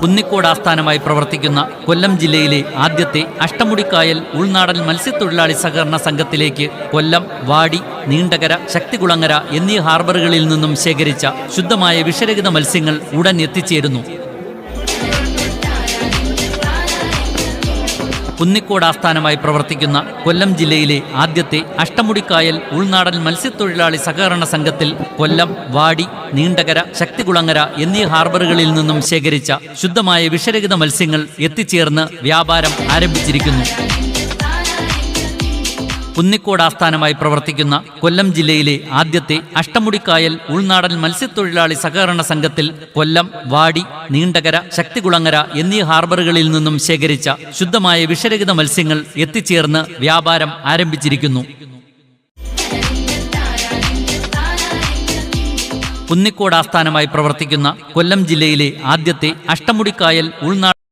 കുന്നിക്കോട് ആസ്ഥാനമായി പ്രവർത്തിക്കുന്ന കൊല്ലം ജില്ലയിലെ ആദ്യത്തെ അഷ്ടമുടിക്കായൽ ഉൾനാടൻ മത്സ്യത്തൊഴിലാളി സഹകരണ സംഘത്തിലേക്ക് കൊല്ലം, വാടി, നീണ്ടകര, ശക്തികുളങ്ങര എന്നീ ഹാർബറുകളിൽ നിന്നും ശേഖരിച്ച ശുദ്ധമായ വിഷരഹിത മത്സ്യങ്ങൾ ഉടൻ എത്തിച്ചേരുന്നു. കുന്നിക്കോട് ആസ്ഥാനമായി പ്രവർത്തിക്കുന്ന കൊല്ലം ജില്ലയിലെ ആദ്യത്തെ അഷ്ടമുടിക്കായൽ ഉൾനാടൻ മത്സ്യത്തൊഴിലാളി സഹകരണ സംഘത്തിൽ കൊല്ലം, വാടി, നീണ്ടകര, ശക്തികുളങ്ങര എന്നീ ഹാർബറുകളിൽ നിന്നും ശേഖരിച്ച ശുദ്ധമായ വിഷരഹിത മത്സ്യങ്ങൾ എത്തിച്ചേർന്ന് വ്യാപാരം ആരംഭിച്ചിരിക്കുന്നു. കുന്നിക്കോട് ആസ്ഥാനമായി പ്രവർത്തിക്കുന്ന കൊല്ലം ജില്ലയിലെ ആദ്യത്തെ അഷ്ടമുടിക്കായൽ ഉൾനാടൻ മത്സ്യത്തൊഴിലാളി സഹകരണ സംഘത്തിൽ കൊല്ലം, വാടി, നീണ്ടകര, ശക്തികുളങ്ങര എന്നീ ഹാർബറുകളിൽ നിന്നും ശേഖരിച്ച ശുദ്ധമായ വിഷരഹിത മത്സ്യങ്ങൾ എത്തിച്ചേർന്ന് വ്യാപാരം ആരംഭിച്ചിരിക്കുന്നു. കുന്നിക്കോട് ആസ്ഥാനമായി പ്രവർത്തിക്കുന്ന കൊല്ലം ജില്ലയിലെ ആദ്യത്തെ അഷ്ടമുടിക്കായൽ ഉൾനാടൻ